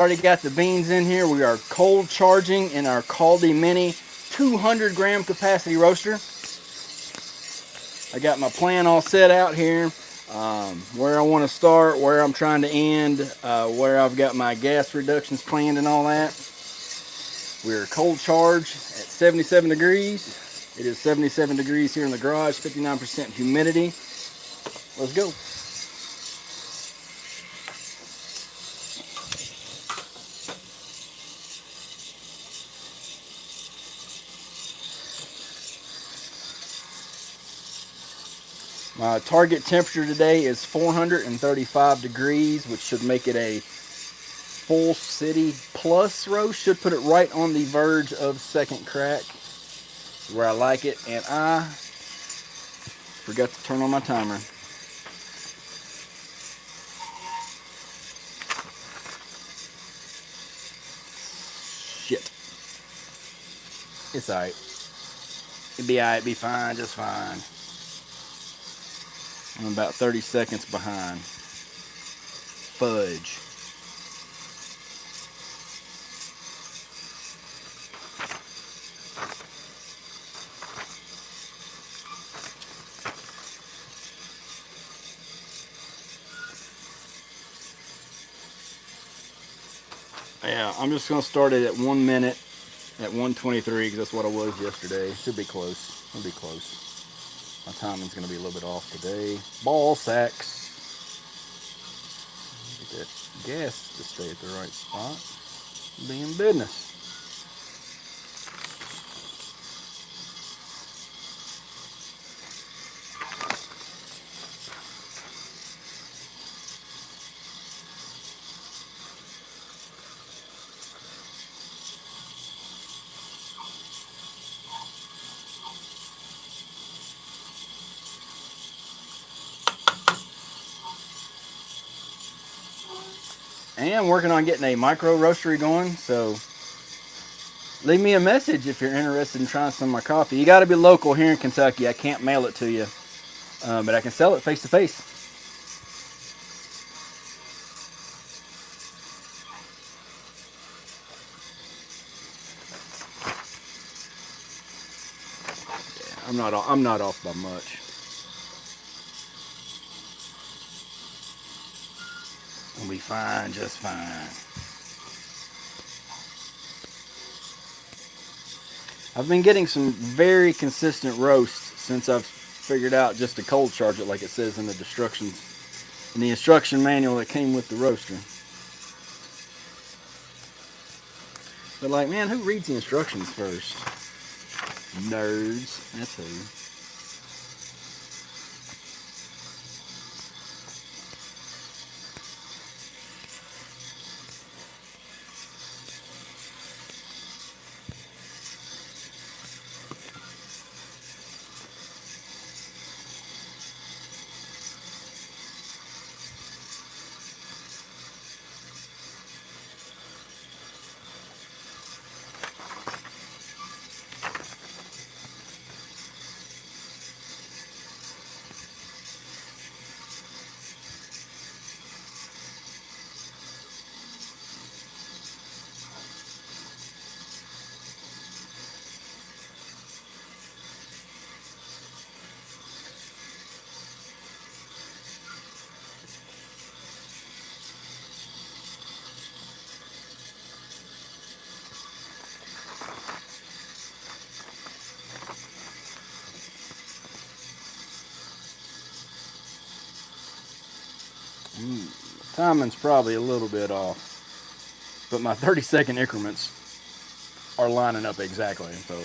Already got the beans in here. We are cold charging in our Caldi Mini 200 gram capacity roaster. I got my plan all set out here. Where I want to start, where I'm trying to end, where I've got my gas reductions planned and all that. We're cold charged at 77 degrees. It is 77 degrees here in the garage, 59% humidity. Let's go. My target temperature today is 435 degrees, which should make it a full city plus roast. Should put it right on the verge of second crack, where I like it. And I forgot to turn on my timer. Shit. It's alright. It'll be alright, be fine, just fine. I'm about 30 seconds behind. Fudge. Yeah, I'm just going to start it at 1 minute at 123 because that's what I was yesterday. Should be close. It'll be close. My timing's going to be a little bit off today. Ball sacks. Get that gas to stay at the right spot. Be in business. And working on getting a micro roastery going, so leave me a message if you're interested in trying some of my coffee. You got to be local here in Kentucky. I can't mail it to you, but I can sell it face to face. I'm not off by much. We'll be fine, just fine. I've been getting some very consistent roasts since I've figured out just to cold charge it like it says in the instruction manual that came with the roaster. But like, man, who reads the instructions first? Nerds, that's who. Timing's probably a little bit off, but my 30-second increments are lining up exactly. So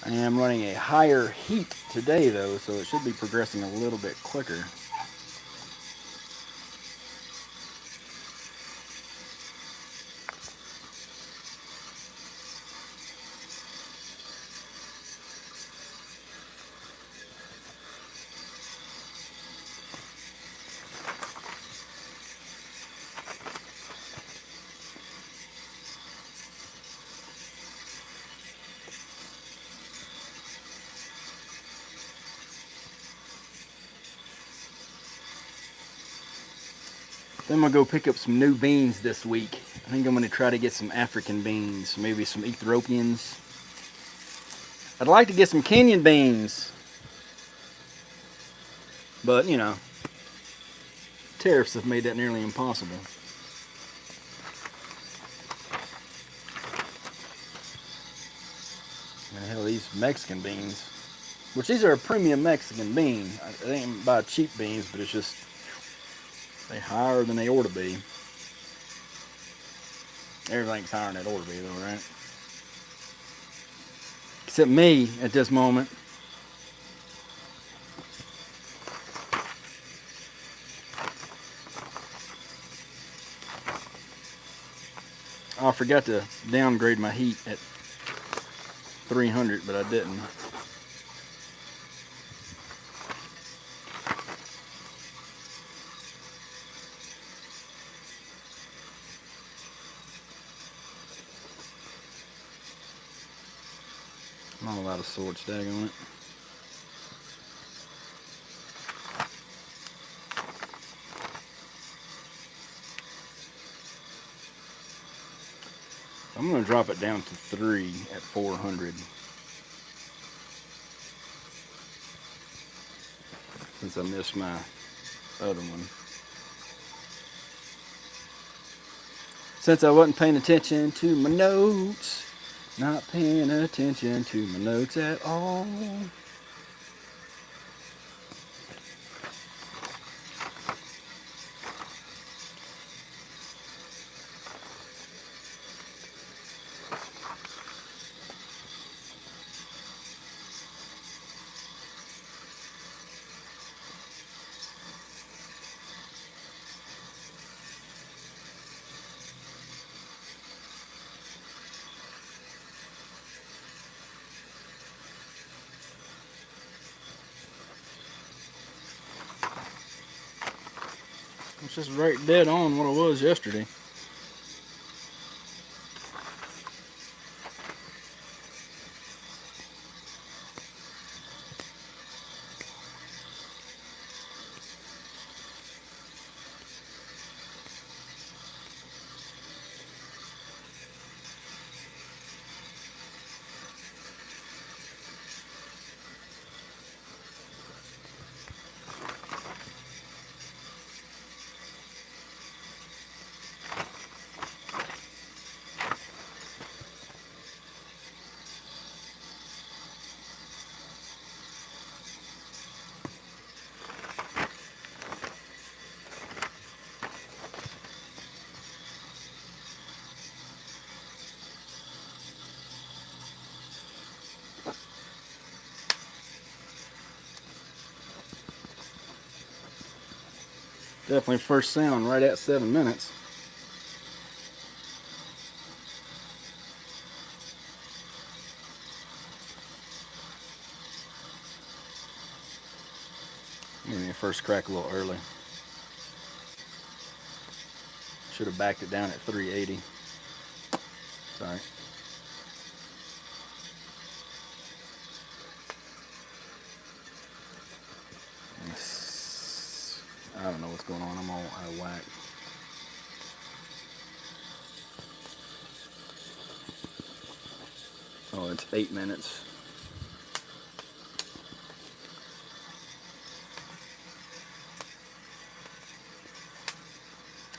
I am running a higher heat today though, so it should be progressing a little bit quicker. Then I'm gonna go pick up some new beans this week. I think I'm gonna try to get some African beans, maybe some Ethiopians. I'd like to get some Kenyan beans, but you know, tariffs have made that nearly impossible. And hell, these Mexican beans, which these are a premium Mexican bean. I ain't buy cheap beans, but it's just they higher than they ought to be. Everything's higher than it ought to be, though, right? Except me at this moment. Oh, I forgot to downgrade my heat at 300, but I didn't. Not a lot of sword stag on it. I'm going to drop it down to 3 at 400. Since I missed my other one. Since I wasn't paying attention to my notes. Not paying attention to my notes at all. It's just right dead on what it was yesterday. Definitely first sound right at 7 minutes. Maybe first crack a little early. Should have backed it down at 380. Sorry. I don't know what's going on. I'm all out of whack. Oh, it's 8 minutes.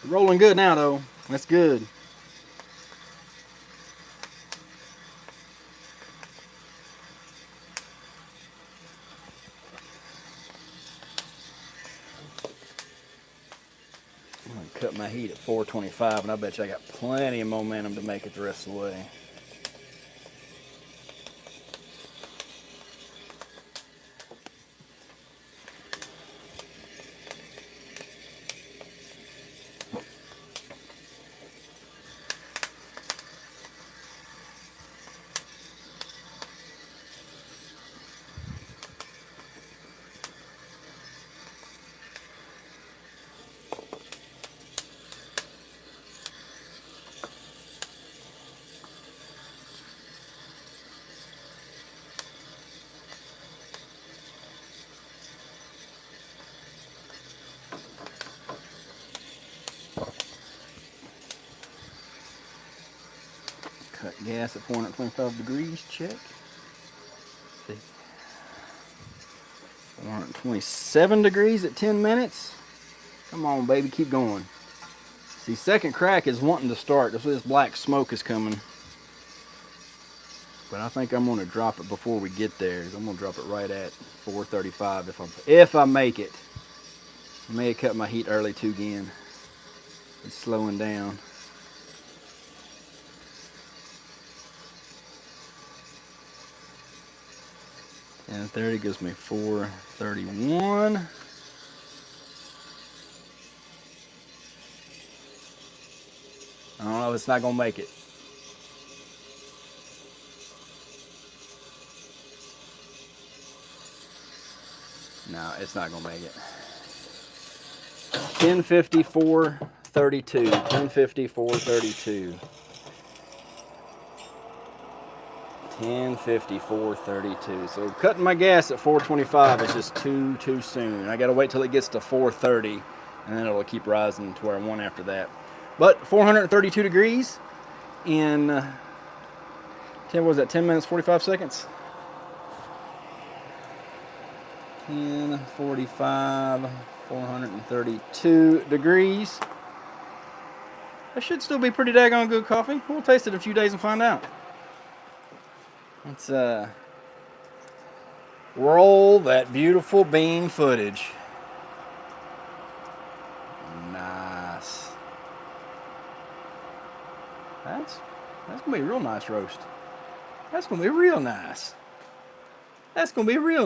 Rolling good now, though. That's good. I'm going to cut my heat at 425, and I bet you I got plenty of momentum to make it the rest of the way. gas at 425 degrees, check. 427 degrees at 10 minutes. Come on, baby, keep going. See, second crack is wanting to start. This black smoke is coming. But I think I'm going to drop it before we get there. I'm going to drop it right at 435 if I make it. I may have cut my heat early too again. It's slowing down. And 30 gives me 431. I don't know if it's not going to make it. No, it's not going to make it. 1054.32. 1054.32. 1054.32. So cutting my gas at 425 is just too soon. I got to wait till it gets to 430, and then it'll keep rising to where I want after that. But 432 degrees in 10 minutes 45 seconds. 10:45, 432 degrees. That should still be pretty daggone good coffee. We'll taste it in a few days and find out. Let's roll that beautiful bean footage. Nice. That's gonna be a real nice roast. That's gonna be real nice. That's gonna be real